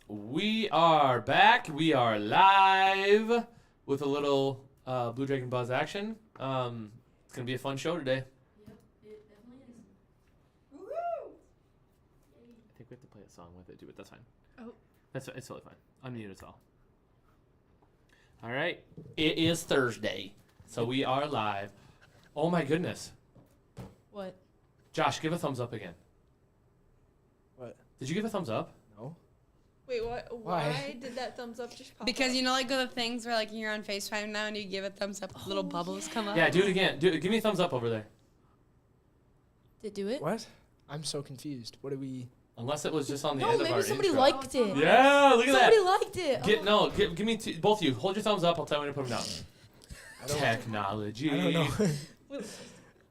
We are back. We are live with a little Blue Dragon Buzz action. It's going to be a fun show today. Yep, it definitely is. Woo! I think we have to play a song with it, too, but that's fine. Oh. It's totally fine. Unmute us all. All right. It is Thursday, so we are live. Oh, my goodness. What? Josh, give a thumbs up again. What? Did you give a thumbs up? No. Wait, what? Why? Why did that thumbs up just pop Because up? you know, like the things where like you're on FaceTime now and you give a thumbs up, little bubbles come up. Yeah, do it again. Give me a thumbs up over there. Did it do it? What? I'm so confused. What do we? Unless it was just on the No, end of maybe our somebody intro. liked it. Yeah, look at Somebody that. liked it. Give me both of you. Hold your thumbs up. I'll tell you when to put them down. I don't, Technology. I don't know.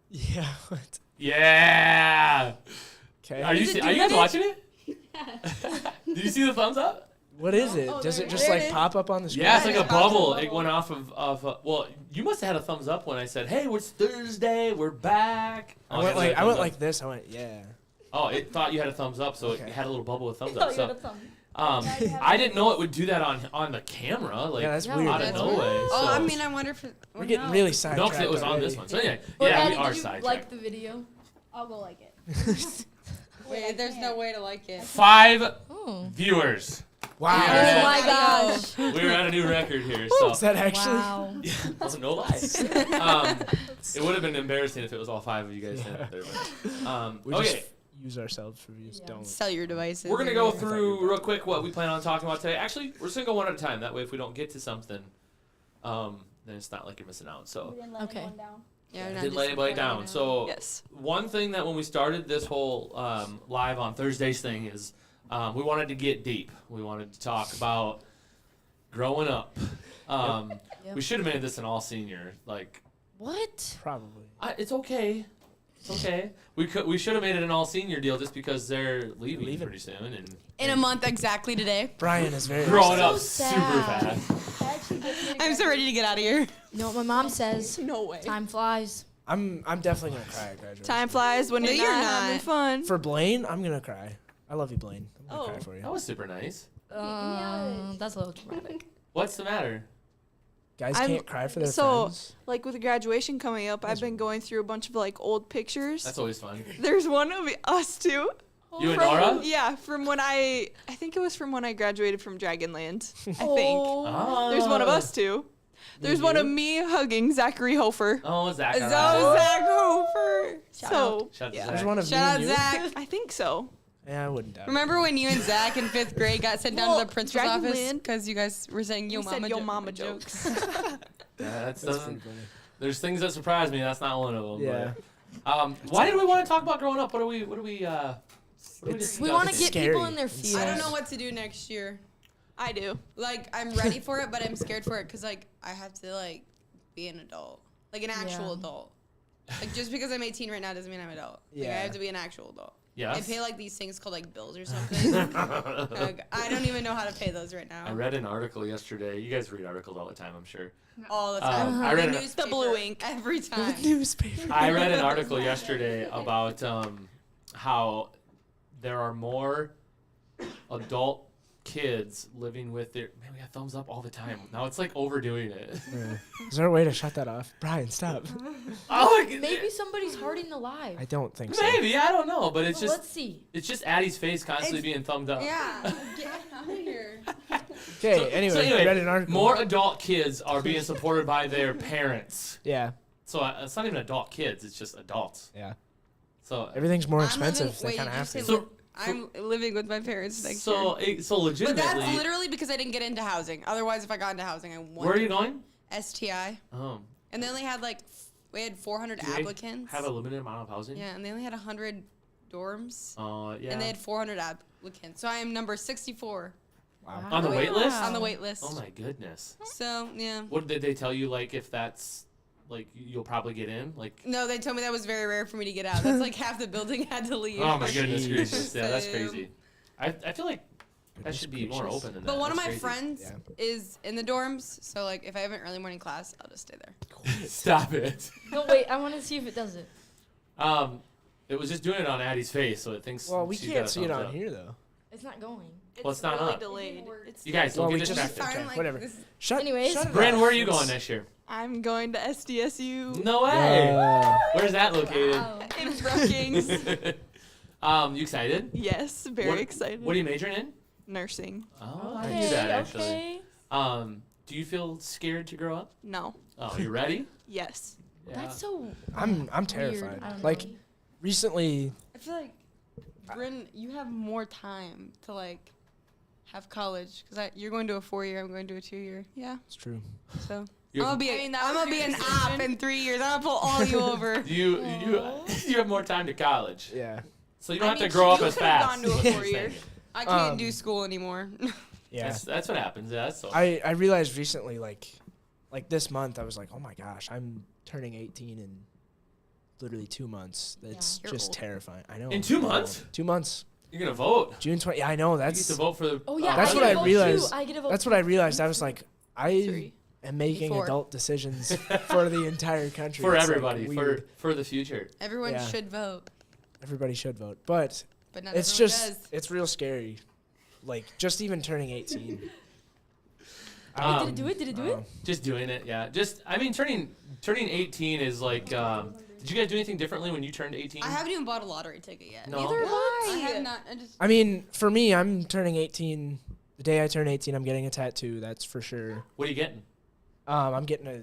Yeah. What? Yeah. Okay. Are you Does it are do you guys that? watching it? Did you see the thumbs up? What is it? Oh, Does there it it just is. like pop up on the screen? Yeah, it's like a it pops bubble. a It bubble. went off of well, you must have had a thumbs up when I said, "Hey, it's Thursday. We're back." I went like this. I went yeah. Oh, it thought you had a thumbs up, so Okay. it had a little bubble with thumbs Oh, up. So, I didn't know it would do that on the camera. Like, Yeah, that's Yeah, weird. out of That's no weird. way. Oh, so. I mean, I wonder if We're getting really sidetracked. No, because it was on this already. one. So anyway, But yeah, Addie, we are did you sidetracked. like the video? I'll go like it. Wait, there's no way to like it. 5 Oh. viewers. Wow. Yeah. Oh my gosh. We're at a new record here. Is So that actually? Wow. no lie. It would have been embarrassing if it was all 5 of you guys standing up there. But, We okay. just use ourselves for views. Yeah. Don't. Sell your devices. We're gonna go thought you through were real quick what we plan on talking about today. Actually, we're just gonna go one at a time. That way, if we don't get to something, then it's not like you're missing out. So Okay. Yeah, we're not didn't just let anybody recording down. now. So Yes. one thing that when we started this whole live on Thursdays thing is we wanted to get deep. We wanted to talk about growing up. Yep. We should have made this an all senior. Like, What? Probably. it's okay. It's okay. We should have made it an all senior deal just because they're leaving pretty soon and In a month exactly today. Brian is very. growing so up super sad. fast. I'm so ready to get out of here. You know what my mom says? No way. Time flies. I'm definitely gonna cry at graduation. Time flies when No, you're you're not not. having fun. For Blaine, I'm gonna cry. I love you, Blaine. I'm gonna Oh. cry for you. That was super nice. That's a little dramatic. What's the matter? Guys I'm- can't cry for their so- friends. Like with graduation coming up, I've been going through a bunch of like old pictures. That's always fun. There's one of us two. You and From- Nora? Yeah, from when I think it was from when I graduated from Dragonland. I think. Oh. There's one of us two. There's one of me hugging Zachary Hofer. Oh, Zach. So alright. Zach Hofer. So Shout out to yeah. There's Zach. one of Shout out me and you. Zach. I think so. Yeah, I wouldn't doubt. Remember when you and Zach in 5th grade got sent down Well, to the principal's office Dragonland- because you guys were saying yo We mama, said yo mama jokes. Yeah, That's doesn't. pretty funny. There's things that surprise me. That's not one of them. Yeah. But, why did we want to talk about growing up? What do we It's- We want to It's get scary. people in their It's feels. I don't know what to do next year. I do. Like, I'm ready for it, but I'm scared for it because, like, I have to, like, be an adult. Like, an actual Yeah. adult. Like, just because I'm 18 right now doesn't mean I'm an adult. Like, I Yeah. have to be an actual adult. Yes. I pay, like, these things called, like, bills or something. Like, I don't even know how to pay those right now. I read an article yesterday. You guys read articles all the time, I'm sure. All the time. I read The an- newspaper, The blue ink. every time. Newspaper. I read an article yesterday about how there are more adult kids living with their. Man, we got thumbs up all the time. Now it's like overdoing it. Yeah. Is there a way to shut that off? Brian, stop. Oh, like, Maybe somebody's hurting alive. I don't think so. maybe I don't know, but it's Well, just let's see. it's just Addie's face constantly being thumbed up. Yeah. Get out of here. Okay, anyway, I read an article. more adult kids are being supported by their parents. Yeah, So it's not even adult kids; it's just adults. yeah. So Everything's more I'm expensive. living- They wait, kind of did you have say to. So- I'm living with my parents next year. so But legitimately, that's literally because I didn't get into housing. Otherwise, if I got into housing, I would. where are you going? STI. And they only had we had 400 Do they applicants. Have a limited amount of housing. Yeah, and they only had 100 dorms. Yeah. And they had 400 applicants. So I am number 64 Wow. On the wait list? on the wait list. Oh my goodness. So, yeah. What did they tell you? Like if that's like you'll probably get in? Like. No, they told me that was very rare for me to get out. That's like half the building had to leave. Oh my goodness Jeez. gracious! Yeah, that's So- crazy. I feel like that Goodness should be more gracious. open than that. But one of That's my crazy. friends Yeah. is in the dorms. So, like, if I have an early morning class, I'll just stay there. Stop it. No, wait. I want to see if it does it. It was just doing it on Addie's face, so it thinks. Well, we she's got can't a see it thumbs on up. here though. It's not going. Well, it's not really up. delayed. It's You guys Well, don't we get just- distracted. okay, Fine, like, whatever. this- Anyways. shut it Brandon, off. where are you It's- going next year? I'm going to SDSU No way. Uh, Where's that located? in Brookings. You excited? Yes, very What- excited. What are you majoring in? Nursing. Oh, I Okay, knew that actually. okay. Do you feel scared to grow up? No. Oh, you ready? Yes. Yeah. That's so I'm weird. terrified. I don't Like know. recently, I feel like, Bryn, you have more time to like have college because you're going to a 4-year, I'm going to a 2-year. Yeah. it's true. So I'm You're- gonna be, I mean, that I'm was gonna be your an decision. op in 3 years. I'm gonna pull all you over. You have more time to college, Yeah. so you don't I have mean, to grow up you as could've fast. gone to a 4-year. I can't Um, do school anymore. Yeah. That's what happens. Yeah, that's so. I realized recently, like this month, I was like, oh my gosh, I'm turning 18 in literally 2 months. That's You're just old. terrifying. I know. In 2 I know. months? 2 months. You're gonna vote. June 20. Yeah, I know. You get That's to vote for the. Oh yeah, That's I what get I a vote realized. Too. I get a vote. that's what I realized. I was like, I 3. am making 4. adult decisions for the entire country. for It's, like, everybody, weird. for the future. Everyone Yeah. should vote, Everybody should vote, but but not it's everyone just does. it's real scary. Like just even turning 18. Did it do it? Did it do it? Just doing it, yeah. I mean, turning 18 is like. Did you guys do anything differently when you turned 18? I haven't even bought a lottery ticket yet. No. Neither have I I. have not. I just I mean, for me, I'm turning 18. The day I turn 18, I'm getting a tattoo. That's for sure. What are you getting? I'm getting a.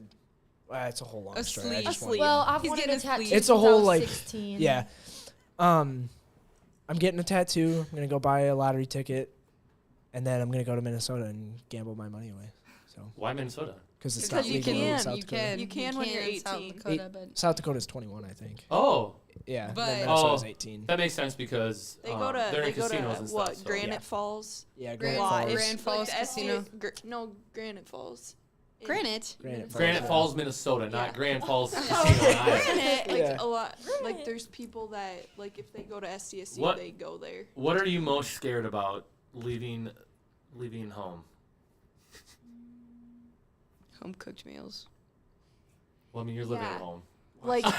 It's a whole long A story. I sleeve. just A wanna- sleeve. Well, I've He's wanted getting a a tattoo. sleeve. It's a since I whole was like. 16. Yeah. I'm getting a tattoo. I'm gonna go buy a lottery ticket, and then I'm gonna go to Minnesota and gamble my money away. So, Why Minnesota? because it's Because not you legal in can, South you Dakota. can. You can when you're in South 18. Dakota, but South Dakota's 21, I think. Oh, Yeah. But- then Minnesota's Oh. 18. that makes sense because They go to they're they in go to casinos and what? stuff. So. Granite Yeah. Falls. Yeah, Grand Granite Why? Falls. Grand Falls the Casino. No, Granite Falls. In Granite. Granite Falls. Granite Falls, Minnesota, not Yeah. Grand Falls Oh, Casino in Iowa. Granite, like Yeah. a lot. Like Granite. there's people that like if they go to SDSU, What? they go there. What are you most scared about leaving home? Home cooked meals. Well, I mean, you're living at Yeah. home. Like Yeah,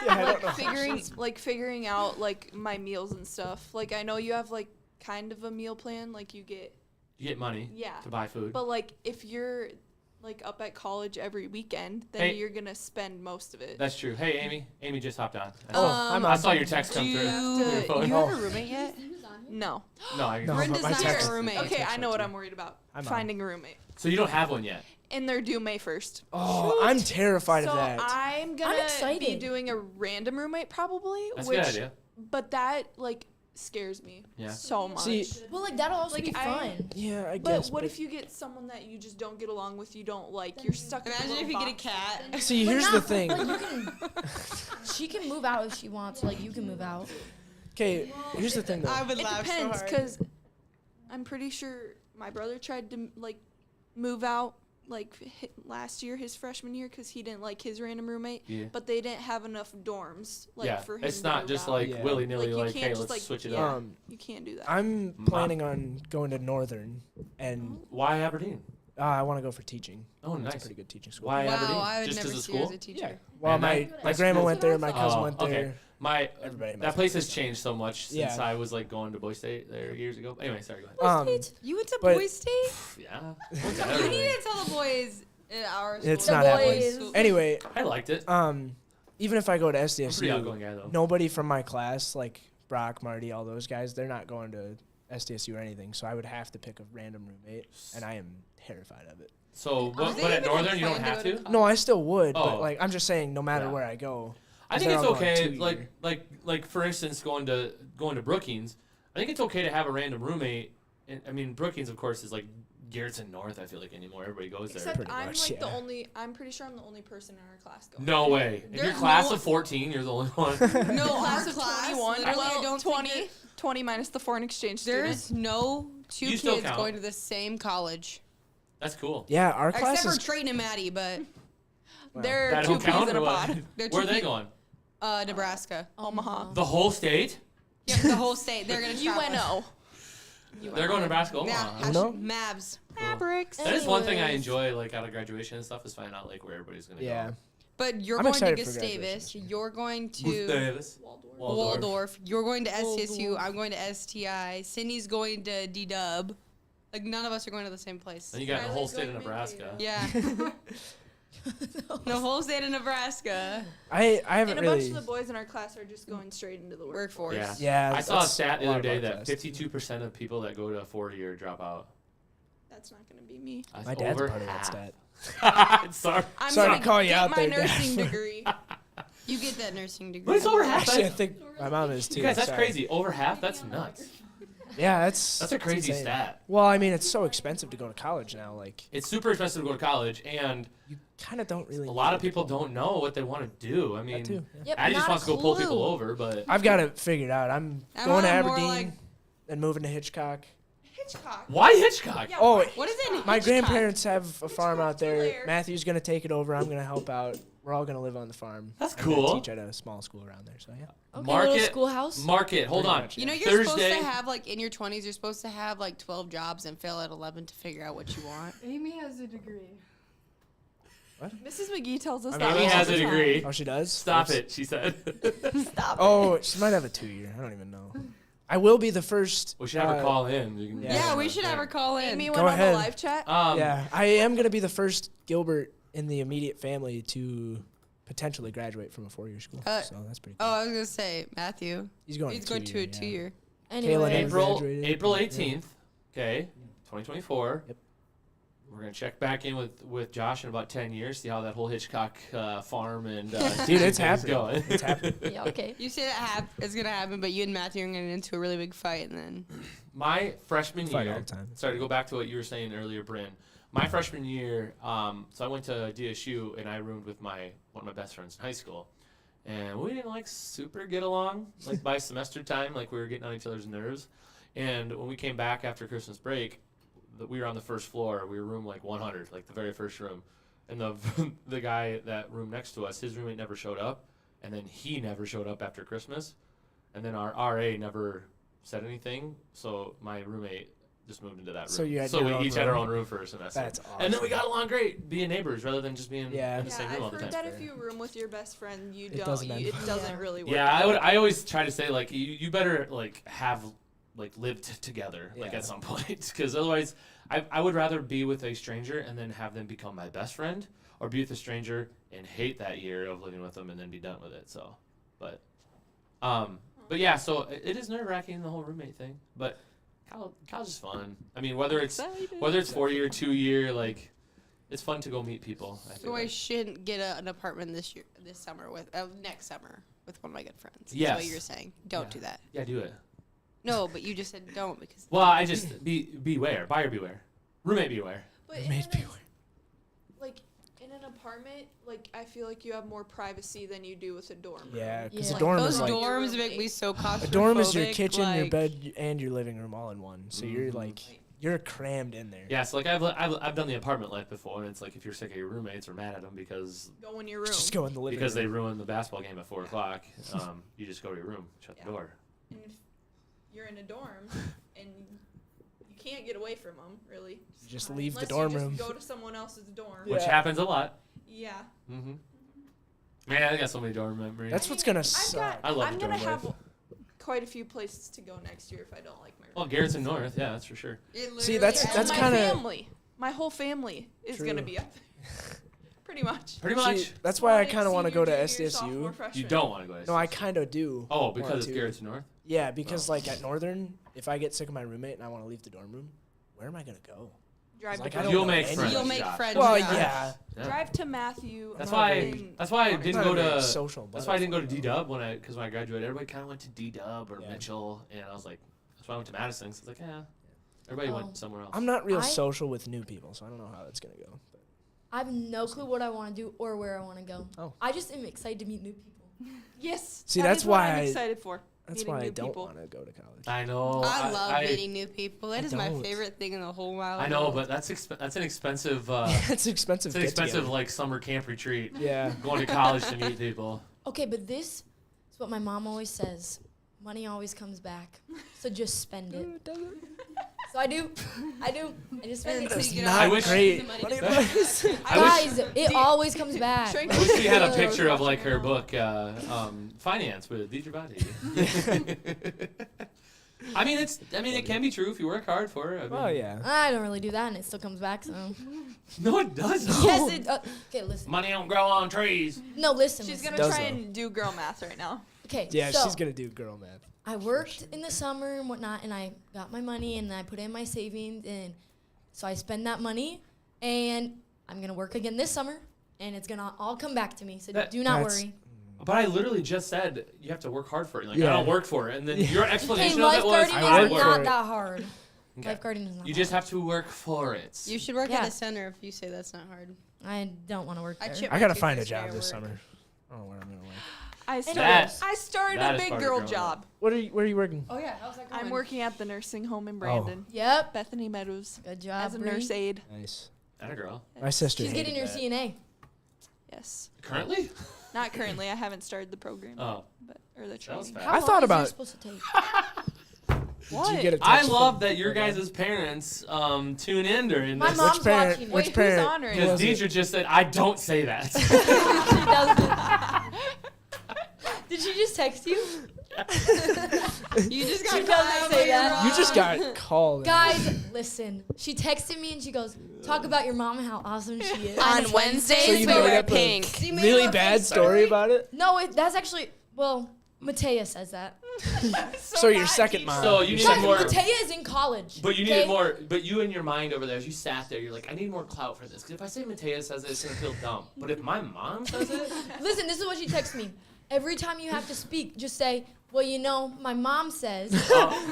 I don't know. figuring out like my meals and stuff. Like I know you have like kind of a meal plan. Like you get You get money yeah. to buy food. But like if you're like up at college every weekend, then Hey. you're gonna spend most of it. That's true. Hey, Amy. Amy just hopped on. Oh, I'm I on. saw your text Do come you, through. have Your to- phone. you Oh. have a roommate yet? No. No, I No, Bryn but does my not text- have a roommate. my Okay, text I know went what through. I'm worried about. I'm on. Finding a roommate. So you don't have one yet. And they're due May 1st. Oh, I'm terrified So of that. I'm gonna be excited. doing a random roommate probably, That's a which good idea. but that like scares me Yeah. so much. See, Well, like that'll also Like, be I- fun. yeah, I but guess. what if you get someone that you just don't get along with, you don't like, you're stuck in a Imagine little if you get a box. cat. See, But here's not- the thing. Like you can, she can move out if she wants. Like you can move out. Okay, here's the thing though. I would It laugh depends, so hard. because I'm pretty sure my brother tried to like move out like last year, his freshman year, because he didn't like his random roommate. Yeah. But they didn't have enough dorms like Yeah. for him. It's to not move just out. like Yeah. willy nilly. Like, you Like, can't hey, just, let's like, switch it yeah. up. You can't do that. I'm Ma- planning on going to Northern, and Why Aberdeen? I want to go for teaching. Oh, It's a nice. pretty good teaching school. Why Aberdeen? Wow, I would Just never as a see you as school? a teacher. Yeah. Well, Man, my that's grandma cool. went there, my Oh, cousin went okay. there. My Everybody in my that place family has changed so much since Yeah. I was like going to Boy State there years ago. Anyway, sorry, go ahead. You went to but- Boys State? Yeah. You need to tell the boys at our school. It's The not happening. boys. School. Anyway, I liked it. even if I go to I'm a pretty SDSU, outgoing guy though. nobody from my class, like Brock, Marty, all those guys, they're not going to SDSU or anything. So I would have to pick a random roommate, and I am terrified of it. So, Are they but at even Northern you don't plan to have go to. to No, I still would, Oh. but like I'm just saying, no matter Yeah. where I go. I 'cause think it's they're all going okay. 2-year. Like for instance, going to Brookings. I think it's okay to have a random roommate. And, I mean, Brookings of course is like Garrettson North. I feel like anymore. Everybody goes there. Except Pretty I'm much, like the yeah. only. I'm pretty sure I'm the only person in our class going. No way. In your There's class no- of 14, you're the only one. No, Class our of class, 21. literally, I Well, don't 20. think 20 minus the foreign exchange student. there's no two You still kids count. going to the same college. That's cool. Yeah, our class Except is. for Trayton and Maddie, but Wow. They're That two don't peas count in or a what? pod. They're Where are two they pe- going? Nebraska. Omaha. The whole state? Yeah, the whole state. They're gonna travel. UNO. They're going to Nebraska, Omaha. Yeah, Huh? hash- No? Mavs. Cool. Mavericks. That is one thing I Anyways. enjoy, like out of graduation and stuff, is finding out like where everybody's gonna Yeah. go. But you're I'm going to excited for Gustavus. graduation. You're going to Davis. Waldorf. You're going to STSU. Waldorf. I'm going to STI. Cindy's going to D-Dub. Like, none of us are going to the same place. And you got the whole Riley's state of going to Nebraska. Mankato. Yeah. The whole state of Nebraska. I haven't And a bunch really. of the boys in our class are just going straight into the Workforce. workforce. Yeah. Yeah, I saw a that's stat the lot other of day our that class. 52% of people that go to a 4-year drop out. That's not going to be me. That's My dad's over a part of that half. stat. Sorry. I'm Sorry to gonna call you get out my there, Dad. nursing degree. You get that nursing degree. But it's over half. Actually, I think my mom is too. You guys, that's sorry. crazy. Over half? That's nuts. Yeah, that's That's a crazy insane. stat. Well, I mean, it's so expensive to go to college now. Like, It's super expensive to go to college, and you kind of don't really. a lot need of people don't know what they want to do. I That mean, too. Yeah. Yep, Addie just not wants a to go pull people clue. over, but I've got it figured out. I'm I'm going to on more Aberdeen like- and moving to Hitchcock. Hitchcock. why Hitchcock? Yeah, Oh, why? What is it? My Hitchcock? grandparents have a farm out Hitchcock's still there. there. Matthew's gonna take it over. I'm gonna help out. We're all gonna live on the farm. That's and then cool. Teach at a small school around there. So yeah. Okay, Market- little schoolhouse. Market. Hold Pretty on. much, You know, yeah. you're supposed Thursday- to have, like, in your 20s, you're supposed to have, like, 12 jobs and fail at 11 to figure out what you want. Amy has a degree. Mrs. McGee tells us I that. mean, Amy all has the a time. degree. Oh, she does. Stop Oops. it, she said. Stop. Oh, she might have a 2-year. I don't even know. I will be the first. We should have her call in. You can- Yeah. Yeah, we should have her call in. Amy Go went on ahead. the live chat. Yeah, I am gonna be the first Gilbert in the immediate family to potentially graduate from a 4-year school. So that's pretty cool. Oh, I was going to say, Matthew. He's going. He's going to a 2-year. Anyway, never April graduated. April Yeah. 18th. Okay, 2024. Yep. We're gonna check back in with Josh in about 10 years, see how that whole Hitchcock farm and Dude, it's thing is happening. going. It's happening. yeah, okay. You say that it's going to happen, but you and Matthew are going to get into a really big fight, and then... My freshman Fight year. all the time. Sorry to go back to what you were saying earlier, Bryn. My freshman year, so I went to DSU and I roomed with one of my best friends in high school, and we didn't like super get along. Like by semester time, like we were getting on each other's nerves. And when we came back after Christmas break, we were on the first floor. We were room like 100, like the very first room. And the guy that roomed next to us, his roommate never showed up, and then he never showed up after Christmas, and then our RA never said anything. So my roommate just moved into that room. So you had so your we own each had our room? own room for a semester. That's awesome. And then we got along great, being neighbors rather than just being Yeah. in the Yeah, same room all I've the heard time. that if you room with your best friend, you It don't. doesn't end. It doesn't Yeah. really work. Yeah, I always try to say like you better like have like lived together like Yeah. at some point, because otherwise I would rather be with a stranger and then have them become my best friend, or be with a stranger and hate that year of living with them and then be done with it. So, but yeah, so it is nerve wracking, the whole roommate thing, but college is fun. I mean, whether it's 4-year, 2-year, like it's fun to go meet people. I feel So I like. shouldn't get an apartment this summer next summer with one of my good friends. Yes. That's what you're saying. Don't Yeah. do that. Yeah, do it. No, but you just said don't because. Well, I just beware, buyer beware, roommate beware. But in Roommate an, beware. like in an apartment, like I feel like you have more privacy than you do with a dorm room. Yeah, because Yeah. a dorm Those is like dorms make me so claustrophobic. a dorm is your kitchen, your like- bed, and your living room all in one. So you're Mhm. like you're crammed in there. Yeah, so like I've done the apartment life before, and it's like if you're sick of your roommates or mad at them because Go in your room. Just go in the living because they room. ruined the basketball game at 4:00, you just go to your room, shut Yeah. the door. And if you're in a dorm and you can't get away from them, really. Just leave the Unless dorm you room. just go to someone else's dorm. Yeah. Which happens a lot. Yeah. Mm-hmm. Man, I got so many dorm memories. That's what's gonna suck. I love I'm the gonna dorm have life. quite a few places to go next year if I don't like my room. Well, Garrettson North, yeah, that's for sure. See, that's And my kinda- family. My whole family is gonna True. be up there. Pretty much. Pretty much. See, that's why I Like kind of want to go to senior, junior, SDSU. sophomore, You freshman. don't want to go to No, I SDSU. kind of do. Oh, want because to. it's Garrettson North? Yeah, because Oh. like at Northern, if I get sick of my roommate and I want to leave the dorm room, where am I gonna go? Drive Like, to I don't You'll know make any- friends. You'll make Josh. friends. Well, yeah. yeah. Yeah. Drive to Matthew. That's I'm why. not very- That's why I I'm didn't not go a very to. social. That's why I didn't go to butterfly, D though. Dub because when I graduated, everybody kind of went to D Dub or Yeah. Mitchell, and I was like, that's why I went to Madison. So it's like, yeah, everybody Oh. went somewhere else. I'm not real I- social with new people, so I don't know how that's gonna go. But I have no clue what I want to do or where I want to go. Oh. I just am excited to meet new people. Yes. See, that that's is what why I'm I- excited for. that's meeting why I new don't people. want to go to college. I know. I love meeting new people. It I is my don't. favorite thing in the whole wide I know, world. but that's an expensive. It's expensive. It's an get expensive together. like summer camp retreat. Yeah. Going to college to meet people. Okay, but this is what my mom always says. Money always comes back. So just spend it. So I do. I just spend it. That's I wish- great. Money Advice. Guys, it always comes back. Shrink- I wish we had a picture of like her book, Finance with Deidre Body. I mean, it can be true if you work hard for it. I mean, Oh yeah. I don't really do that, and it still comes back. So No, it doesn't. yes, it. Okay, listen. Money don't grow on trees. No, listen. She's listen. gonna Does try though. and do girl math right now. Okay. Yeah, so she's gonna do girl math. I worked in the summer and whatnot, and I got my money, and I put it in my savings, and so I spend that money, and I'm gonna work again this summer, and it's gonna all come back to me. So That- do not That's- worry. But I literally just said you have to work hard for it. Like I Yeah. don't work for it, and then your Okay, explanation of it was lifeguarding I is work for not it. that hard. Okay. Lifeguarding is not. You that just hard. have to work for it. You should work Yeah. at the center if you say that's not hard. I don't want to work there. chipped I my gotta tooth find a yesterday job at this work. summer. I don't know where I'm gonna work. I That- started that a is big part of girl growing up. job. Where are you working? Oh yeah, how's that going? I'm working at the nursing home in Brandon. Yep. Bethany Meadows Good job. as a Bree. nurse aide. Nice. That a girl. My sister. She's getting her hated that. CNA. Yes. Currently? Not currently. I haven't started the program. Oh. But or the That was training. fast. How I long thought is about- yours supposed to take? What? Did you get a I text love from- that your Okay. guys' parents tune in during My this. mom's parent- watching. which Wait, parent who's honoring? was Because it? Deidre just said, I don't say that. She doesn't. Did she just text you? You just got She doesn't say that. You just got called. Guys, listen. She texted me and she goes, "Talk about your mom and how awesome she is." On Wednesdays So you we made wear up a pink. She made really up a bad fake story about it. No, that's actually Matea says that. So your second mom. So you your need Guys, second more- mom. Matea is in college. But you okay? needed more. But you in your mind over there, as you sat there, you're like, I need more clout for this. Because if I say Matea says it, it's gonna feel dumb. But if my mom says it, Listen, this is what she texts me. Every time you have to speak, just say, "Well, you know, my mom says."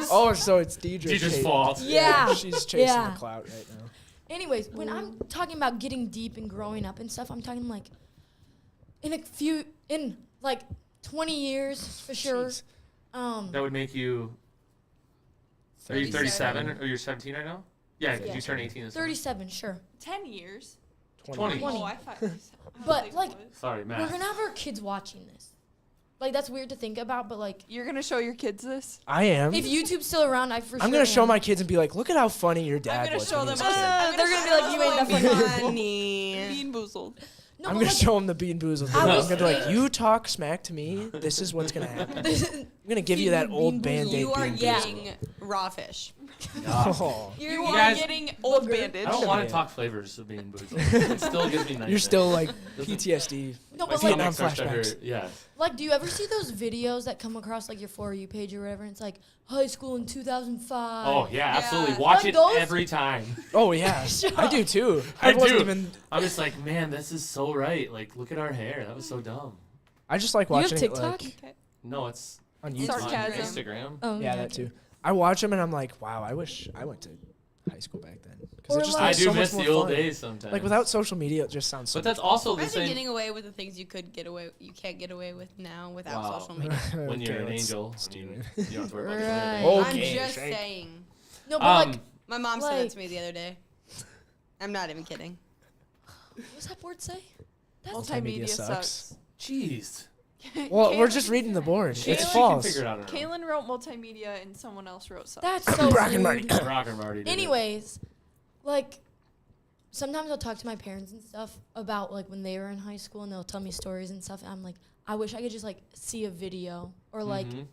Oh, so it's Deidre's Deidre's fault. Yeah. She's chasing Yeah. the clout right now. Anyways, when I'm talking about getting deep and growing up and stuff, I'm talking like in like 20 years for sure. Jeez. that would make you. Are you 37 or you're 17 right now? Yeah, because Yeah. you turn 18 this summer. 37, sure. 10 years. 20. Oh, I thought. I was But, like, what? Sorry, We're math. gonna have our kids watching this. Like that's weird to think about, but like You're gonna show your kids this? I am. if YouTube's still around, I for sure. I'm gonna show am. my kids and be like, look at how funny your dad gonna was. show when he them was a us. kid. I'm They're gonna be like, you ain't that funny. Funny. Bean boozled. No, I'm but gonna like, show them the Bean Boozled. I I'm was gonna be like, thinking- you talk smack to me. This is what's gonna happen. this- I'm gonna give you that old Band-Aid You are Bean getting raw fish. Oh. you're, You guys- are getting old Booger. bandage. I don't want Yeah. to talk flavors of being boozled. It still gives me nightmares. You're still like Doesn't- PTSD. no, My but Vietnam like, stomach starts to flashbacks. hurt. Yeah. like, do you ever see those videos that come across like your For You page or whatever? And it's like high school in 2005. Oh yeah, absolutely. Yeah. Watch Like it those- every time. Oh yeah, Shut I do too. I wasn't do. even. I'm just like, man, this is so right. Like, look at our hair. That was so dumb. I just like You have watching it TikTok? like Okay. No, it's on YouTube. Sarcasm. on Instagram. Oh, Yeah, that too. I watch them and I'm like, wow, I wish I went to high school back then. Or it just like- I looks do so much miss more the old fun. days sometimes. Like without social media, it just sounds so. But that's also the Imagine same getting away with the things you could get away, you can't get away with now without Wow. social media. when you're Okay, an let's- angel. let's I do mean, it. you don't have to worry about Right. it. Okay, I'm just Shank. saying. No, but like, My mom said that Like- to me the other day. I'm not even kidding. what's that word say? That's Multimedia Multimedia sucks. sucks. Jeez. Well, we're Kaylin- just reading the board. She, It's she false. can figure it out on her Kaylin wrote multimedia and someone else wrote sucks. that's so Brock and rude. Marty. own. Rock and Marty did it. Anyways, like sometimes I'll talk to my parents and stuff about like when they were in high school and they'll tell me stories and stuff. And I'm like, I wish I could just like see a video or like, Mhm.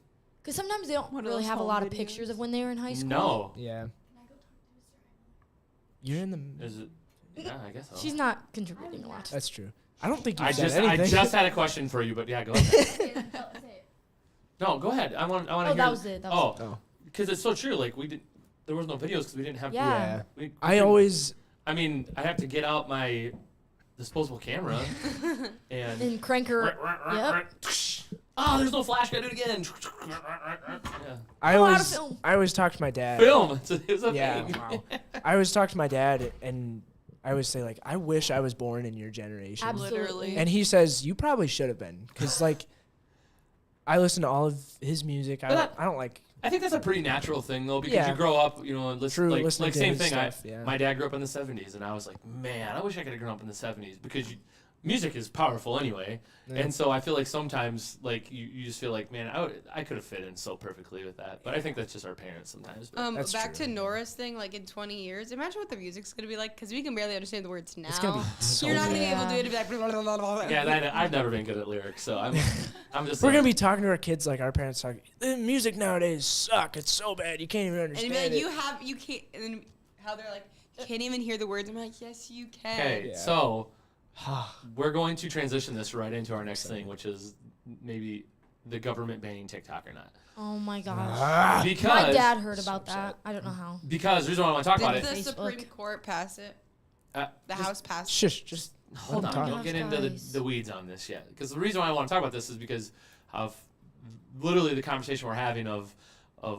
because sometimes they don't One of really those have a home lot of videos. pictures of when they were in high school. No. Yeah. You're in the. Is it? Yeah, I guess so. She's not contributing a lot. That's true. I don't think you've I said just anything. had a question for you, but yeah, go ahead. No, go ahead. I want to Oh, hear. that was it. That was Oh, Oh. because it's so true. Like there was no videos because we didn't have. Yeah. Yeah. We I always. I mean, I have to get out my disposable camera and. And Cranker. Yep. Oh, there's no flash. Gotta do it again. Yeah. I Know how to always. film. I always talk to my dad. Film. It was a Yeah. thing. Wow. I always talk to my dad, and I always say like, I wish I was born in your generation. Absolutely. Literally. And he says you probably should have been, because like, I listen to all of his music. I But don't like. I think that's a pretty natural thing though, because Yeah. you grow up, you know, and listen, True, like listening to same his thing. stuff, yeah. My dad grew up in the '70s, and I was like, man, I wish I could have grown up in the '70s because music is powerful anyway. Yeah. And so I feel like sometimes, like, you just feel like, man, I could have fit in so perfectly with that. But I think that's just our parents sometimes. But That's Back true. to Nora's thing, like in 20 years, imagine what the music's gonna be like, because we can barely understand the words now. It's gonna be so You're not gonna bad. be able to do it. It'd be like, blah, blah, blah, blah, blah. yeah, I've never been good at lyrics, so I'm just. We're like, gonna be talking to our kids like our parents talk. The music nowadays suck. It's so bad. You can't even And it'd understand be it. like, you can't, and then how they're like, you can't even hear the words. I'm like, yes, you can. Okay, Yeah. so we're going to transition this right into our next thing, which is maybe the government banning TikTok or not. Oh my gosh. Ah. Because My dad heard So about that. upset. I don't know how. Because the reason why I want to talk about Did it. the Facebook. Supreme Court pass it? Uh, The House passed it. Shush, just Hold on, talk. don't get into Guys. the weeds on this yet. Because the reason why I want to talk about this is because of literally the conversation we're having of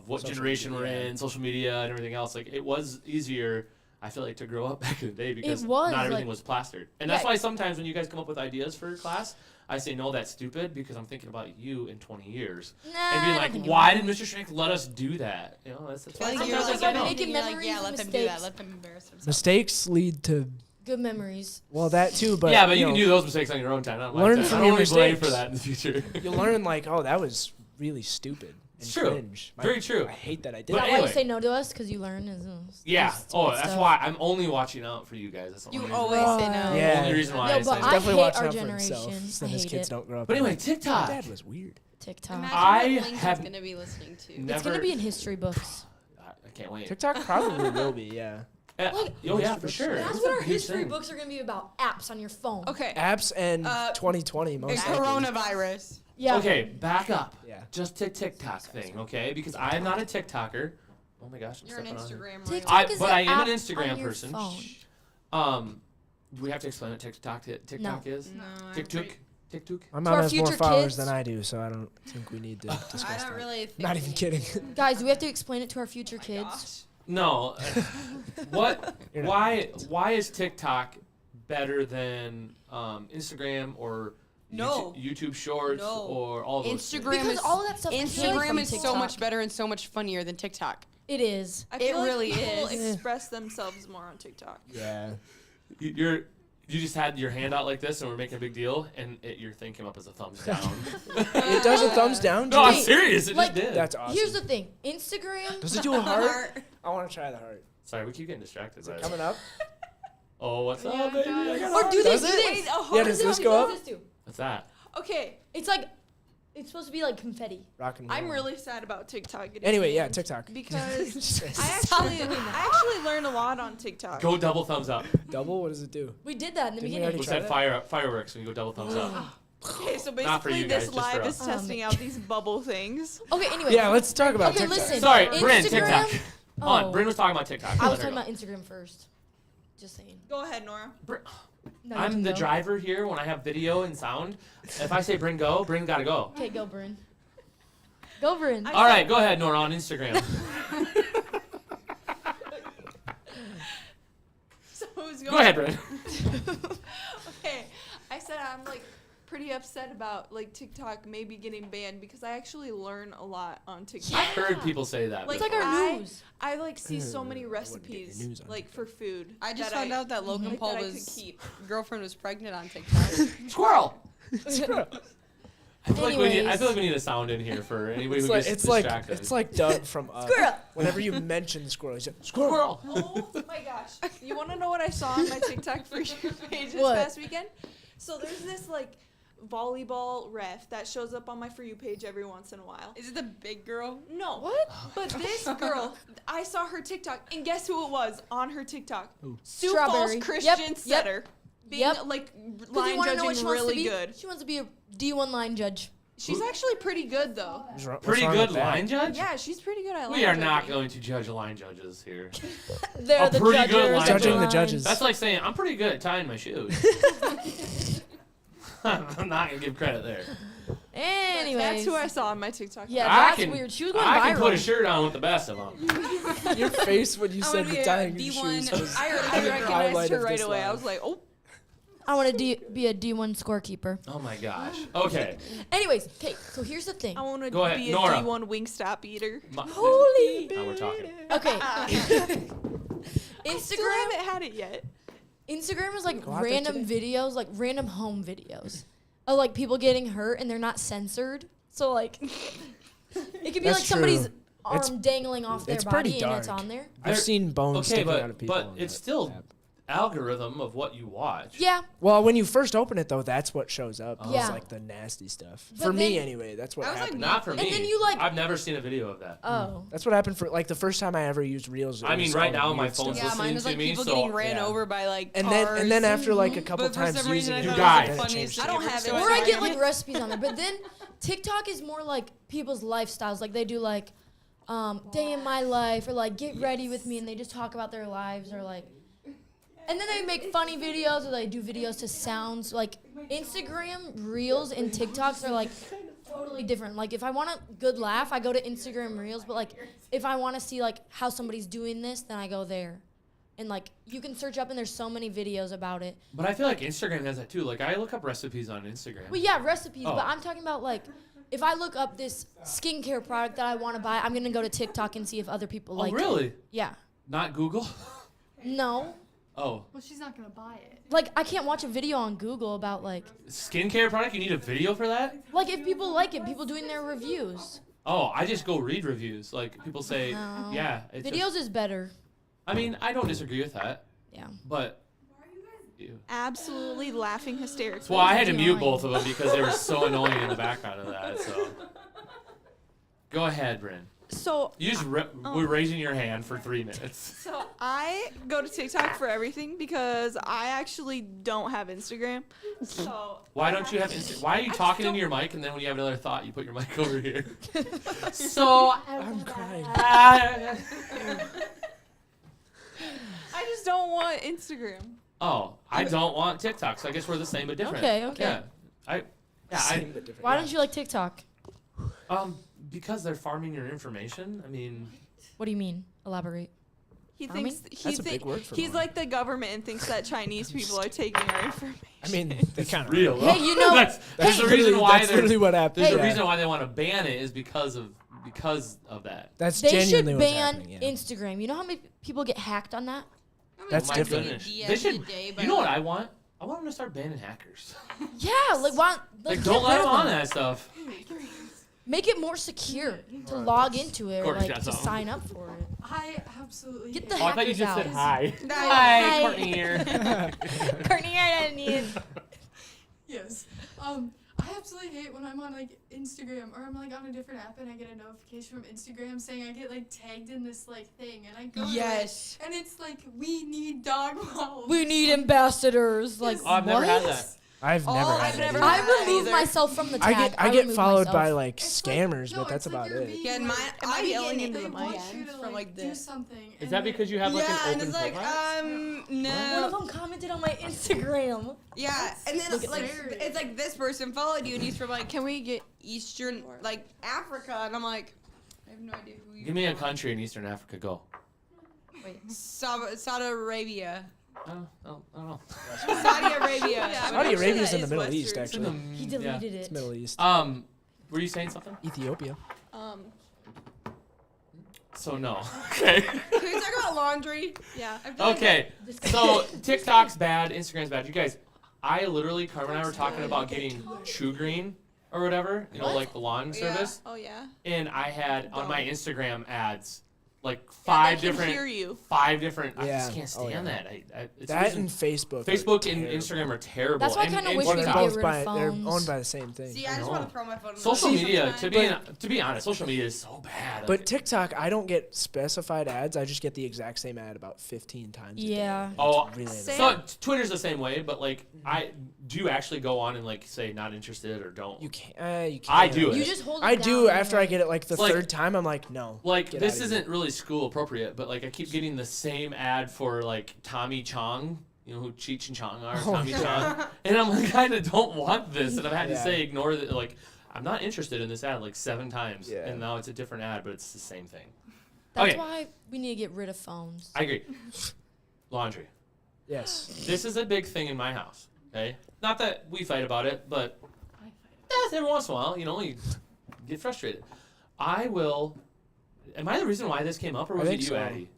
what Social generation media, we're yeah. in, social media and everything else. Like, it was easier, I feel like, to grow up back in the day because was, not everything like- was plastered. And that's Yeah. why sometimes when you guys come up with ideas for class, I say, no, that's stupid, because I'm thinking about you in 20 years. Nah, And I being don't like, think it why was. did Mr. Shank let us do that? You know, that's why Because sometimes you're I like, say I'm no. making you're like, memories yeah, and let them do that. mistakes. Let them embarrass themselves. mistakes lead to Good memories. well that too. But yeah, but you know, can do those mistakes on your own time. Not mine. Learn I from don't your really blame for mistakes. that in the future. You learn like, oh, that was really stupid. And It's true. Cringe. Very true. I hate that I did. Is But that why anyway. you say no to us? Because you learn. Yeah. stupid Oh, that's stuff. why I'm only watching out for you guys. That's the You only always reason. say no. Yeah. Only reason why No, I but say I no. Definitely hate watching our out for himself, generation. so I his hate kids it. don't grow up. But anyway, My TikTok. dad was weird. TikTok. Imagine I what Lincoln's have gonna be listening to. never- It's gonna be in history books. I can't wait. TikTok probably will be, yeah. Like- Oh yeah, for sure. That's It's what a our huge history thing. books are gonna be about. Apps on your phone. Okay. Apps and 2020 And most likely. coronavirus. Yeah. Okay, back up. Yeah. Just to TikTok thing, okay? Because I'm not a TikToker. Oh my gosh, I'm You're an stepping on it. Instagram. TikTok right? is but an I am an app Instagram on your person. phone. Do we have to explain what TikTok is? No, I'm TikTok. pretty- TikTok. My To mom our has more future followers kids. than I do, so I don't think we need to discuss I don't that. really think Not even kidding. Guys, do we have to explain it to our future kids? No. What? You're not Why is TikTok better than Instagram or No. YouTube Shorts No. or all those things? Instagram Because is all of that stuff came Instagram from is so TikTok. much better and so much funnier than TikTok. It is. I It feel like really people is. express themselves more on TikTok. Yeah. You just had your hand out like this and we're making a big deal and your thing came up as a thumbs down. It does a thumbs down? No, I'm Wait, serious. It like- just did. That's awesome. Here's the thing. Instagram. Does it do a heart? I want to try the heart. Sorry, we keep getting distracted. Is by it it. coming up? Oh, what's Yeah, up, it baby? does. I got Or heart. do Does this. it? Do Wait, this. a heart Yeah, does this go up? What's that? Okay, It's like, it's supposed to be like confetti. Rock and I'm roll. really sad about TikTok. getting Anyway, yeah, banned TikTok. Because I Stop actually, doing that. I actually learned a lot on TikTok. Go double thumbs up. Double? What does it do? We did that in the Didn't we beginning. already We try said that? fireworks and you go double thumbs up. Okay, so Not for basically you guys, this just for live us. is testing out these bubble things. Okay, anyway. Yeah, let's talk about Okay, TikTok. listen. Sorry, Instagram- Bryn, TikTok. Come Oh. on, Bryn was talking about TikTok. I was Let her talking go. about Instagram first. Just saying. Go ahead, Nora. No, you I'm can the go. driver here when I have video and sound. If I say Bryn go, Bryn gotta go. Okay, go, Bryn. Go, Bryn. All right, go ahead, Nora, on Instagram. So who's going? Go ahead, Bryn. Okay, I said I'm like pretty upset about like TikTok maybe getting banned because I actually learn a lot on TikTok. I've heard people say that. Like, It's like our I- news. I like see so many I wouldn't get your recipes news on like for food. I just that found out that Logan like, Paul that I could was keep. girlfriend was pregnant on TikTok. Squirrel. I feel like Anyways. we need a sound in here for anybody It's who like, gets it's like distracted. it's like Doug from Up. Squirrel. Whenever you mention squirrel, he said squirrel. Squirrel. Oh my gosh. You want to know what I saw on my TikTok for you page this What? past weekend? So there's this like volleyball ref that shows up on my For You page every once in a while. Is it the big girl? No. What? But this girl, I saw her TikTok, and guess who it was on her TikTok? Who? Sioux Strawberry. Falls Christian Yep, setter. Being Yep. like 'Cause line you wanna know what judging she wants to really be? good. She wants to be a D1 line judge. She's actually pretty good though. What's Pretty wrong good with that? line judge? Yeah, she's pretty good at line We are not judging. going to judge line judges here. They're A the pretty judges. good line Judging the lines. judges. That's like saying, I'm pretty good at tying my shoes. I'm not going to give credit there. Anyways. That's who I saw on my TikTok. Yeah, I that's can- weird. She was going I viral. can put a shirt on with the best of them. Your face when you I said wanna the be a tying your D1 shoes was I the recognized highlight her of right this away. I live. was like, oh. I want to be a D1 scorekeeper. Oh my gosh. Okay. Anyways, okay, so here's the thing. I want to Go ahead, be a Nora. D1 Wingstop eater. Holy. Now we're talking. Okay. Still Instagram. haven't had it yet. Instagram is like Go out there random videos, like random home videos of like people getting hurt and they're not censored. So like it could be That's like somebody's true. arm It's- dangling off their it's pretty body and it's dark. on there. I've seen bones Okay, sticking out of people. but on it's that still app. algorithm of what you watch. Yeah. Well, when you first open it though, that's what shows up. Oh. Yeah. It's like the nasty stuff. But For me, then- anyway, that's what I was like, happened. Not for And me. then you, like- I've never seen a video of that. Oh. That's what happened for like the first time I ever used Reels. it I mean, was right all the now my weird phone's stuff. Yeah, mine listening was to like me, people so- getting ran Yeah. over by like And cars. then after like a couple But for times some reason, using I it, You thought guys. it was the then it funniest changed thing I don't ever, have so it. Or I tried get it. like recipes on there. But then TikTok is more like people's lifestyles. Like they do like day in my life or like get ready with me and they just talk about their lives or like and then they make funny videos or they do videos to sounds. Like Instagram Reels and TikToks are like totally different. Like if I want a good laugh, I go to Instagram Reels, but like if I want to see like how somebody's doing this, then I go there. And like you can search up and there's so many videos about it. But I feel like Instagram has that too. Like I look up recipes on Instagram. Well, yeah, recipes, Oh. but I'm talking about like if I look up this skincare product that I want to buy, I'm gonna go to TikTok and see if other people Oh, like it. really? Yeah. Not Google? No. Oh. Well, she's not gonna buy it. Like I can't watch a video on Google about like Skincare product? You need a video for that? if people like it, people doing their reviews. Oh, I just go read reviews. Like people say, No. yeah. It's Videos just- is better. I mean, I don't disagree with that, Yeah. but. Ew. Absolutely laughing hysterically. Well, I had to mute Annoying. both of them because they were so annoying in the background of that. So, go ahead, Bryn. So You just were raising your hand for 3 minutes. So I go to TikTok for everything because I actually don't have Instagram. So Why don't you have? Why are you talking into your mic and then when you have another thought, you put your mic over here? So I'm crying. I just don't want Instagram. Oh, I don't want TikTok. So I guess we're the same but different. Okay, okay. Yeah, Same but different. Why don't you like TikTok? because they're farming your information. I mean, What do you mean? Elaborate. He Farming? thinks That's a big word for he's one. like the government and thinks that Chinese people are taking our information. I mean, they kind of real. Hey, you know- that's That's the literally, reason why that's they're. literally what happened. There's yeah. a reason why they want to ban it is because of that. That's They should genuinely what's ban happening. Yeah. Instagram. You know how many people get hacked on that? That's Oh my different. goodness. DMs They should. a day, You but know what like- I want? I want them to start banning hackers. Yeah, like why? Like, get don't let rid them of on that stuff. Make it more secure to log into it or Courtney's like got to something. sign up for it. I absolutely Get hate the Oh, I thought you hackers just out. said hi. Hi. Courtney here. Courtney, I don't need. Yes. I absolutely hate when I'm on like Instagram or I'm like on a different app and I get a notification from Instagram saying I get like tagged in this like thing and I go to it, Yes. and it's like we need dog models. We need ambassadors. Like Oh, I've never had what? that. I've never. Oh, had I've that never either. had I remove either. myself from the tag. I get remove followed myself. by like It's scammers, no, but that's it's like about you're it. being, Yeah, and like, mine, Am I I be yelling getting into they the want mic? you to from like like do this. something. Is and that then- because you have like yeah, an and open it's like, profile? One no. of them commented on my Instagram. Yeah, and then Look at like this. it's like this person followed you and he's from like, can we get Eastern like Africa? And I'm like, I have no idea who you Give me a are. country in Eastern Africa. Go. Saudi Arabia. I don't know. Saudi Arabia. Yeah, Saudi I'm sure Arabia's that in the is Middle Western. East, It's in actually. the- He yeah. deleted It's it. Middle East. Were you saying something? Ethiopia. So no. Okay. Can we talk about laundry? Yeah. I feel like Okay. So TikTok's bad, Instagram's bad. You guys, I literally, Carmen and I were talking about getting True Green or whatever, you know, What? like the lawn Yeah. service. Oh yeah. And I had on my Instagram ads like Yeah, five they can different, hear you. I just Yeah. can't Oh, stand yeah. that. It's That reason- and Facebook. Facebook are and terrible. Instagram are terrible. That's why I And- kinda and wish Well, we they're could get both rid by of they're phones. owned by the same thing. See, I just know. want to throw my phone. in the Social trash media, sometimes. to be honest, social media is so bad. But TikTok, I don't get specified ads. I just get the exact same ad about 15 times. a day. Yeah. Oh, Really Same. annoying. so Twitter's the same way, but like I do actually go on and like say not interested or don't. You can't. You can't. I do it. You just hold it I down do and, after I like- get it like the Like- third time. I'm like, no. Like Get this outta here. isn't really school appropriate, but like I keep getting the same ad for like Tommy Chong, you know who Cheech and Chong are, Oh, Tommy yeah. Chong, and I'm like, I don't want this, and I've had to Yeah. say ignore the like. I'm not interested in this ad like 7 times, Yeah. and now it's a different ad, but it's the same thing. That's Okay. why we need to get rid of phones. I agree. Laundry. Yes. This is a big thing in my house. Okay, not that we fight about it, but every once in a while, you know, you get frustrated. I will. Am I the reason why this came up, or I was it think you, so. Addie?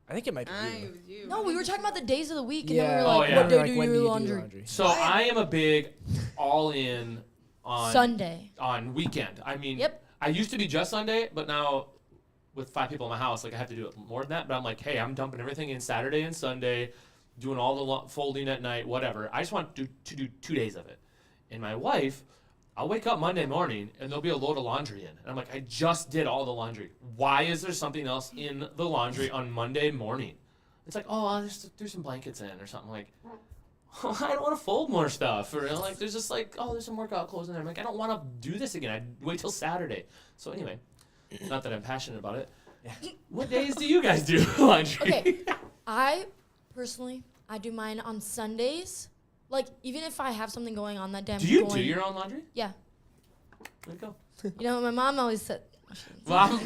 I think it might be I you. was you. No, we were talking about the days of the week, and then we Yeah. were Oh, like, yeah. what day Like, do when you do your laundry? So I am a big all-in on Sunday. on weekend. I mean, Yep. I used to be just Sunday, but now with 5 people in my house, like I have to do it more than that. But I'm like, hey, I'm dumping everything in Saturday and Sunday, doing all the folding at night, whatever. I just want to do 2 days of it. And my wife, I'll wake up Monday morning and there'll be a load of laundry in. And I'm like, I just did all the laundry. Why is there something else in the laundry on Monday morning? It's like, oh, I'll just threw some blankets in or something. Like, oh, I don't want to fold more stuff. Or like, there's just like, oh, there's some workout clothes in there. I'm like, I don't want to do this again. I'd wait till Saturday. So anyway, not that I'm passionate about it. What days do you guys do laundry? Okay, I personally, I do mine on Sundays. Like, even if I have something going on that day, I'm Do you going, do your own laundry? Yeah. Where'd it go? You know, my mom always said, Mom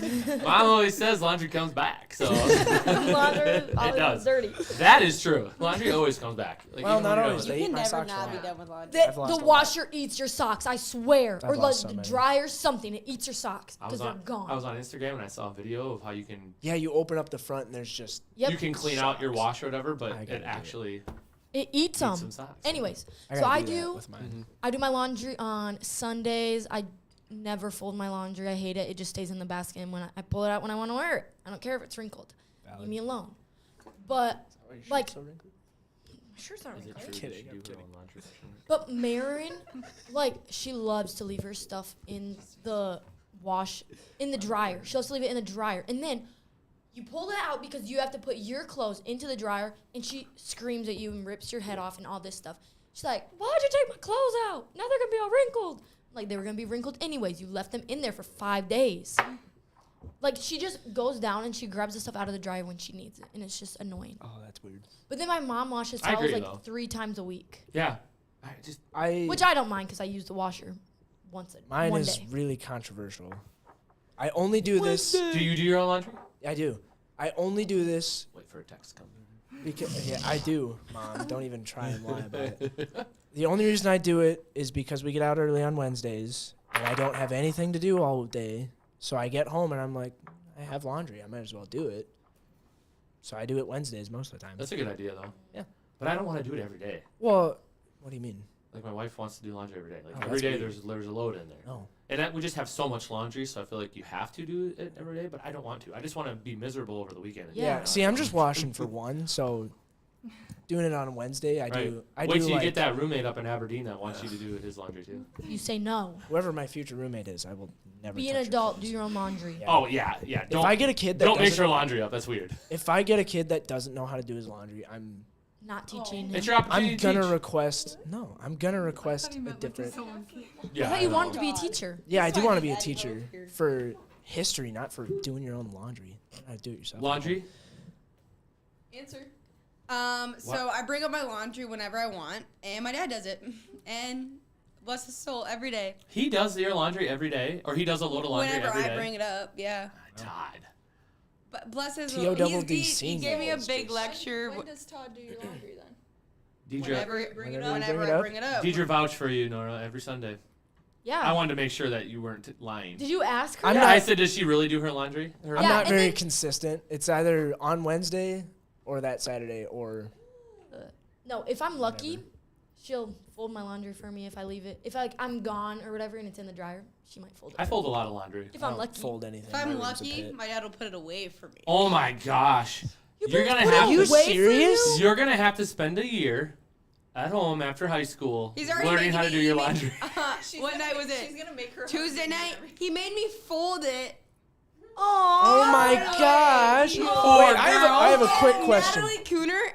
always says laundry comes back. So laundry always does. dirty. that is true. Laundry always comes back. Like, Well, even not when you're always. done They with eat my never socks not be raw. done with laundry. The, I've lost the a lot. washer eats your socks, I swear. I've Or lost the so many. dryer, something. It eats your socks I because was they're on gone. I was on Instagram and I saw a video of how you can Yeah, you open up the front and there's just Yep. you can clean out your Socks. wash or whatever, but I gotta it do it. actually It eats them. some socks. Anyways, I so gotta I that do. with mine. Mhm. I do my laundry on Sundays. I never fold my laundry. I hate it. It just stays in the basket, and when I pull it out when I want to wear it. I don't care if it's wrinkled. Valid. Leave me alone. But Oh, your shirt's like- so wrinkled? my shirt's not Is it wrinkled. true that kidding, she I'm do her kidding. own laundry? But Marin, like, she loves to leave her stuff in the in the dryer. She loves to leave it in the dryer. And then you pull it out because you have to put your clothes into the dryer, and she screams at you and rips your head off and all this stuff. She's like, why'd you take my clothes out? Now they're going to be all wrinkled. Like, they were going to be wrinkled anyways. You left them in there for 5 days. Like, she just goes down and she grabs the stuff out of the dryer when she needs it, and it's just annoying. Oh, that's weird. But then my mom washes I towels agree, like though. 3 times a week, Yeah. which I don't mind because I use the washer Mine one is day. really controversial. I only do this. Do you do your own laundry? I do. I only do this Wait for a text to come. because yeah, I do, Mom. Don't even try and lie about it. The only reason I do it is because we get out early on Wednesdays and I don't have anything to do all day. So I get home and I'm like, I have laundry. I might as well do it. So I do it Wednesdays most of the time. That's a good idea though. Yeah. But I don't want to do it every day. Well, what do you mean? Like my wife wants to do laundry every day. Like Oh, every that's day weird. there's a load in there. No. And we just have so much laundry, so I feel like you have to do it every day, but I don't want to. I just want to be miserable over the weekend. Yeah. See, I'm just washing for one, so doing it on a Wednesday, I Right. do. I Wait do till you like get that roommate up in Aberdeen that wants you to do his laundry too. You say no. whoever my future roommate is, I will never. Be an touch her adult. Do clothes. your own laundry. Yeah. Oh yeah. If Don't I get a kid that don't mix doesn't- your laundry up. That's weird. if I get a kid that doesn't know how to do his laundry, I'm Not teaching him. It's your opportunity I'm to gonna teach. request. No, I'm gonna request a different. Yeah, I thought you know. wanted to be a teacher. Yeah, I do That's why want to be a Daddy teacher over here. for history, not for doing your own laundry. You gotta do it yourself. Laundry. Answer. So I bring up my laundry whenever I want, and my dad does it. And bless his soul, every day. He does your laundry every day, or he does a load of laundry Whenever every I day. bring it up, yeah. Todd. But bless his T.O. soul. double He D sing gave me a those big just- lecture. When does Todd do your laundry then? Deidre, Whenever, Whenever whenever you I bring it up. Deidre vouched for you, Nora, every Sunday. Yeah. I wanted to make sure that you weren't lying. Did you ask her? I'm Yeah, not- I said, does she really do her laundry? Her I'm Yeah, not and very then- consistent. It's either on Wednesday or that Saturday or. No, if I'm lucky, Whatever. she'll fold my laundry for me if I leave it. If I'm gone or whatever and it's in the dryer, she might fold it. I fold a lot of laundry. If I I'm don't lucky. fold anything. If My I'm room's a lucky, pit. my dad will put it away for me. Oh my gosh. You You're put gonna it have away you to, for serious? you? you're gonna have to spend a year at home after high school He's already learning how to making do your me- laundry. What night was She's it? gonna make her Tuesday husband do night. everything. He made me fold it. Oh my gosh! You Wait, poor I have a girl. quick question.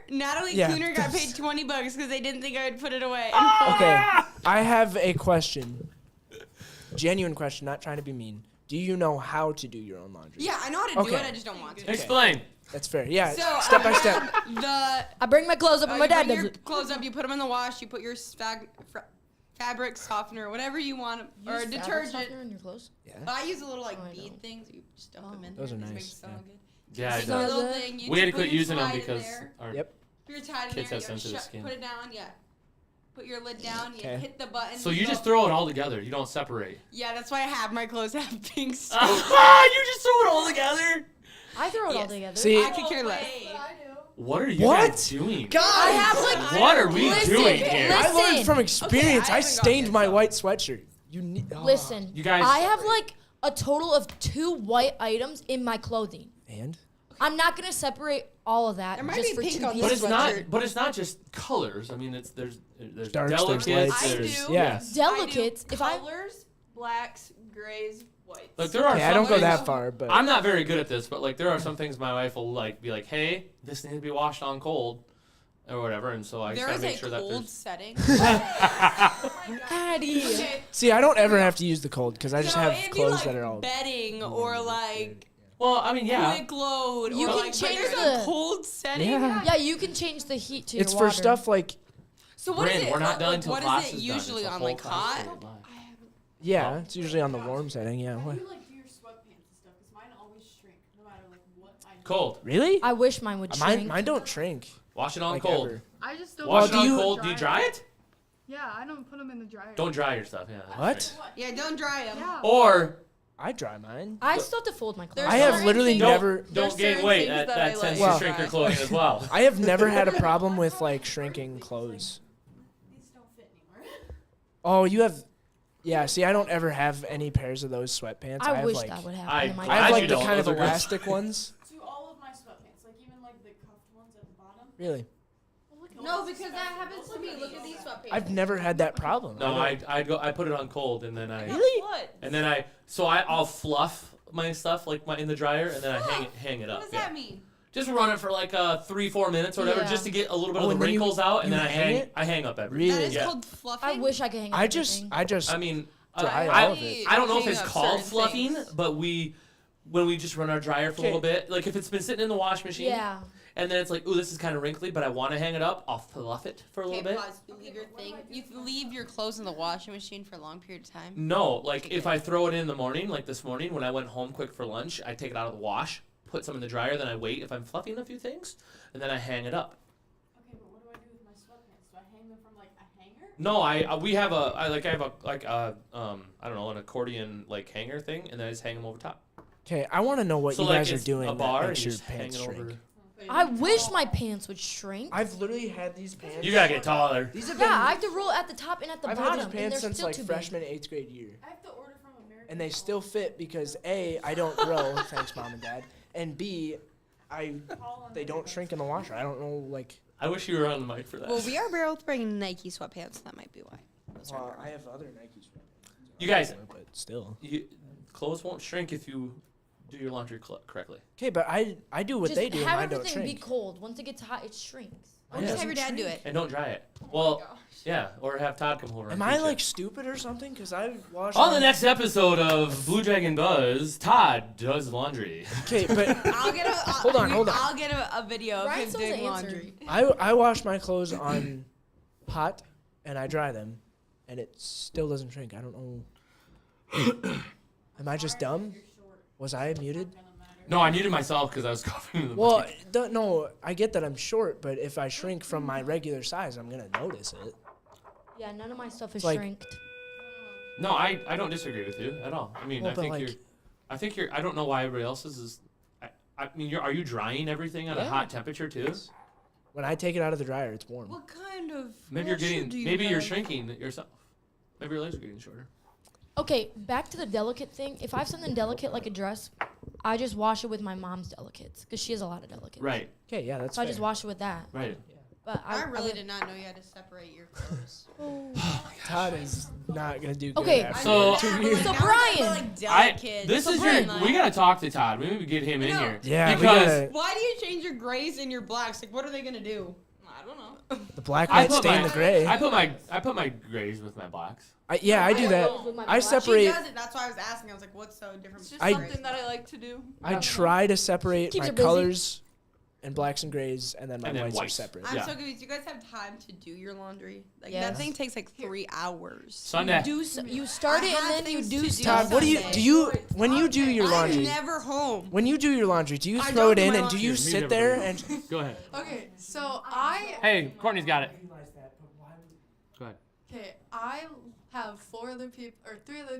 Natalie Yeah. Cooner got paid $20 because they didn't think I would put it away. Okay, I have a question. Genuine question, not trying to be mean. Do you know how to do your own laundry? Yeah, I know how to do Okay. it. I just don't want to. Explain. That's fair. Yeah, So step by step. The I bring my clothes up and my you dad bring does your it. clothes up. You put them in the wash. You put your fabric softener, whatever you want, or Use fabric detergent. softener in your clothes? Yeah. I use a little like Oh, I bead don't. things. You just dump them in Those there. are Just nice, makes it sound yeah. good. Yeah, it Just does. a does. little thing. You We had to just quit put your using them slide in because there. our Yep. Put your tie in kids there. have You sensitive shut, skin. put it down. Yeah. Put your lid down. You Okay. hit the button. So you just throw it all together. You don't separate. Yeah, that's why I have my clothes have things. You just throw it all together? I throw it all Yes. together. See, I could care less. What are you What? guys doing? I have like. What are we Listen, doing here? listen. I learned from experience. I I haven't stained gotten my it, so- white sweatshirt. You need. Listen, You guys- I have like a total of 2 white items in my clothing. And I'm not gonna separate all of that There might just be for pink 2 on pieces. But it's sweatshirt. not. But it's not just colors. I mean, there's Darks, there's delicates. lights. I There's do. Yeah. yes. Delicates. If I colors, blacks, grays, whites. Like there are okay, some I don't go things- that far, but I'm not very good at this, but like there are some things my wife will like be like, "Hey, this needs to be washed on cold," or whatever, and so I just There gotta is make a sure that cold there's. setting. Addie. Okay. see, I don't ever have to use the cold because I just So have it'd be clothes like that are all. bedding or like Well, I mean, yeah. quick load You or can like change there's the- a cold setting. Yeah. Yeah, you can change the heat to It's your for water. stuff like So what is Bryn, it? we're not like, done until what class is it is done. usually It's a on whole like class hot? period live. yeah, it's usually on the warm setting. Yeah. What? You like do your swampants and stuff, because mine always shrink, no matter like what I do. Cold. Really? I wish mine would shrink. Mine don't shrink. Wash it on Like cold. ever. I just don't. Wash put it on them in the cold. Do you dry it? Yeah, I don't put them in the dryer. Don't dry your stuff. Yeah. that's What? right. Yeah, don't dry them. Yeah. Or I dry mine. I still have to fold my clothes. There's I have certain literally things- never. There's don't gain certain weight. things That, that that I tends like. to shrink your clothing as well. I have never had a problem with like shrinking clothes. These don't fit anymore. Oh, you have. Yeah. See, I don't ever have any pairs of those sweatpants. I have wish like. that would I- happen in my I Glad have you like the don't. kind of Those are good. elastic ones. To all of my sweatpants, like even like the cuffed ones at the bottom. Really? No, because that happens to me. Look at these sweatpants. I've never had that problem. No, I put it on cold and then I Really? What? and then I'll fluff my stuff like my in the dryer and then I hang it up. What does yeah. that mean? Just run it for like 3-4 minutes or whatever, Yeah. just to get a little bit Oh, of the and then you- wrinkles out, and you then hang it? I hang up everything. That Really? is Yeah. called fluffing. I wish I could hang up I just. everything. I mean, Dry I, all of it. I don't know if Hang it's up called certain fluffing, things. but when we just run our dryer for a little Okay. bit, like if it's been sitting in the wash machine, Yeah. and then it's like, ooh, this is kind of wrinkly, but I want to hang it up, I'll fluff it for a Okay, little bit. pause. You leave your thing. You leave your clothes in the washing machine for a long period of time. No, like if I throw it in the morning, like this morning when I went home quick for lunch, I take it out of the wash, put some in the dryer, then I wait if I'm fluffing a few things, and then I hang it up. Okay, but what do I do with my sweatpants? Do I hang them from like a hanger? No, we have I have I don't know, an accordion like hanger thing, and then I just hang them over top. Okay, I want to know what so you like guys are it's doing a that bar, makes and you your just hang pants it over. shrink. I wish my pants would shrink. I've literally had these pants. You gotta get taller. These have been. Yeah, I have to roll at the top and at the I've bottom, had these and pants they're since still like too freshman 8th grade year, I have to order from American. and they Eagle. still fit because A, I don't grow, thanks mom and dad, and B, they don't shrink in the washer. I don't know, like. I wish you were on the mic for that. Well, we are both wearing Nike sweatpants. That might be why. Those are Well, brown. I have other Nike sweatpants. You guys- but still. Clothes won't shrink if you do your laundry correctly. Okay, but I do what Just they do, and have mine don't everything be shrink. cold. Once it gets hot, it shrinks. Or Yeah. just have your dad do it. And don't dry it. Oh Well, yeah, or have Todd come over. Am and I teach you. like stupid or something? Because I wash. On the next episode of Blue Dragon Buzz, Todd does laundry. Okay, but I'll get a. Hold on. I'll get a video of Ryan him still doing hasn't answered. laundry. I wash my clothes on hot, and I dry them, and it still doesn't shrink. I don't know. Am I just dumb? Was I muted? No, I muted myself because I was coughing in the Well, mic. no, I get that I'm short, but if I shrink from my regular size, I'm gonna notice it. Yeah, none of my stuff is Like- shrinked. No, I don't disagree with you at all. I mean, Well, I but think you're. I don't know why everybody else's is. I mean, are you drying everything at a Yeah. hot temperature too? When I take it out of the dryer, it's warm. What kind of? Maybe you're bullshit do getting. you Maybe you're have? shrinking yourself. Maybe your legs are getting shorter. Okay, back to the delicate thing. If I have something delicate like a dress, I just wash it with my mom's delicates because she has a lot of delicates. Right. Okay, yeah, that's So I fair. just wash it with that. Right. But I really did not know you had to separate your clothes. Todd is not gonna do good. Okay, after So- 2 Now years. we're So talking Brian- about, like, I. delicate. This is Brian, your. We gotta talk to Todd. We maybe get him in No. here. Yeah, we Because gotta- Why do you change your grays and your blacks? Like, what are they gonna do? I don't know. The black I might put stain my. the gray. I put my grays with my blacks. Yeah, I do that. I She separate. does it. That's why I was asking. I was like, what's so different? It's just I- something that I like to do. I try to separate Keeps my her busy. colors and blacks and grays, and then my And then whites are whites. separate. I'm Yeah. so confused. You guys have time to do your laundry? Like Yes. that thing takes like 3 hours. Sunday. You start I it have and then you things do to do. stuff. Todd, what do you Sunday. when you do your laundry? I'm never home. When you do your laundry, do you I throw don't it do in my and do you laundry. sit Mute there everybody. and? Go ahead. Okay, so I Hey, Courtney's got it. Go ahead. okay, I have 3 other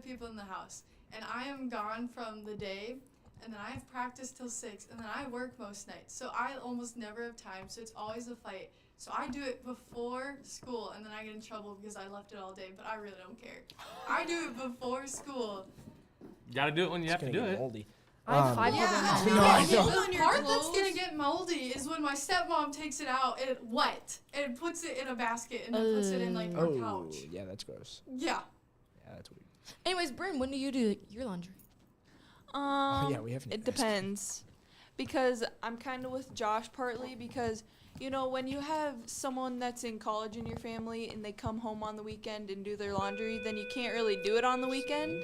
people in the house, and I am gone from the day, and then I have practice till 6, and then I work most nights. So I almost never have time, so it's always a fight. So I do it before school, and then I get in trouble because I left it all day, but I really don't care. I do it before school. You gotta do it when you have to do it. Moldy. I have 5 Yeah. of them. No, I know. The part that's gonna get moldy is when my stepmom takes it out and wet and puts it in a basket and then puts it in like our Oh, couch. yeah, that's gross. Yeah. Yeah, that's weird. Anyways, Bryn, when do you do your laundry? Yeah, we haven't It even asked. depends, because I'm kind of with Josh partly because you know when you have someone that's in college in your family and they come home on the weekend and do their laundry, then you can't really do it on the weekend.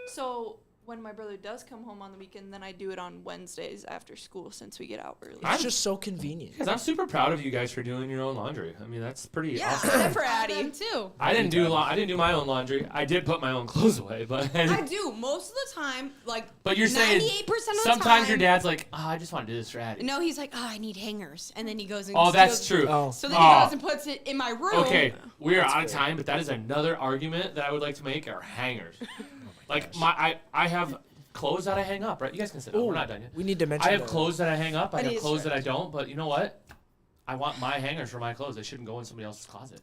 So when my brother does come home on the weekend, then I do it on Wednesdays after school since we get out early. It's just so convenient. Because I'm super proud of you guys for doing your own laundry. I mean, that's pretty Yeah, awesome. I'm for Addie too. I didn't do my own laundry. I did put my own clothes away, but I do most of the time. Like, but you're saying 98% of the time. sometimes your dad's like, oh, I just want to do this for Addie. No, he's like, oh, I need hangers, and then he goes and. Oh, that's steals- true. Oh. So then he Oh. goes and puts it in my room. Okay, we are That's out of great. time, but that is another argument that I would like to make are hangers. Like I have clothes that I hang up, right? You guys can sit down. We're not done yet. We need to mention I have the- clothes that I hang up. I I have need a clothes that I stretch. don't. But you know what? I want my hangers for my clothes. They shouldn't go in somebody else's closet.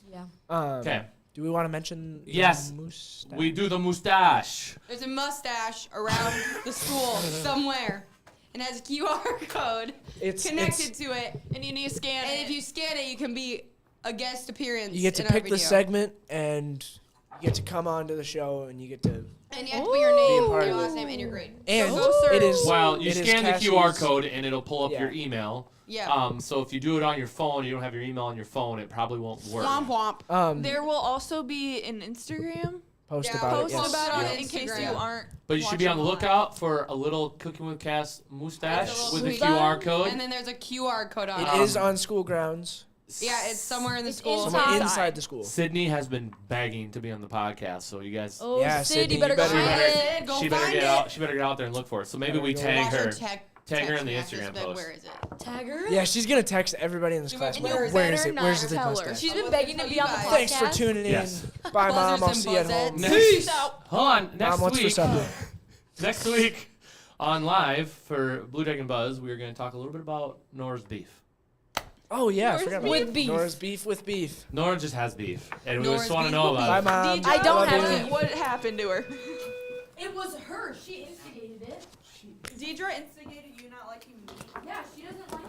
Yeah. Okay. Do we want to mention the Yes. mustache? We do the mustache. There's a mustache around the school somewhere, and has a QR code It's connected to it. And you need to scan And it. if you scan it, you can be a guest appearance. you get to in our pick the video. segment and you get to come on to the show and you get to And you have to put your name, Be a part your of it. last name, and your grade. and go search. it is Well, you it is scan the QR Cassie's- code and it'll pull up Yeah. your email. Yeah. So if you do it on your phone, you don't have your email on your phone, it probably won't work. Womp womp. There will also be an Instagram post Yeah, about post it. Yes. about it Yeah. in case Instagram. you aren't. But you should be on the watching lookout for a little Cooking with Cass mustache With a little with a sweet QR bun. code. And then there's a QR code on It it. is on school grounds. Yeah, it's somewhere in the It's school. inside. Somewhere inside the school. Sydney has been begging to be on the podcast, so you guys. Oh, Yeah, Sid, Sydney, you better you go better- find Sid, it. go She better find get it. out. She better get out there and look for it. So maybe we Better tag Watch her. Text her in the message, Instagram like, post. Where is it? Tag her. Yeah, she's gonna text everybody in this class. and you Where is better it? not Where's the tell her. mustache? She's I been will begging to tell be you on the guys. podcast. Thanks for tuning in. Yes. Bye, Mom. Buzzers I'll and see you at home. buzzets. Next, out. hold on. Next Mom, what's for week, supper? next week on live for Blue Dragon Buzz, we are going to talk a little bit about Nora's beef. Oh yeah, I Nora's forgot about beef. that. With beef. Nora's beef with beef. Nora just has beef, and we Nora's just want to beef know with about Bye, it. Mom. I don't Love have you. to. What happened to her? It was her. She instigated it. Deidre instigated you not liking me. Yeah, she doesn't like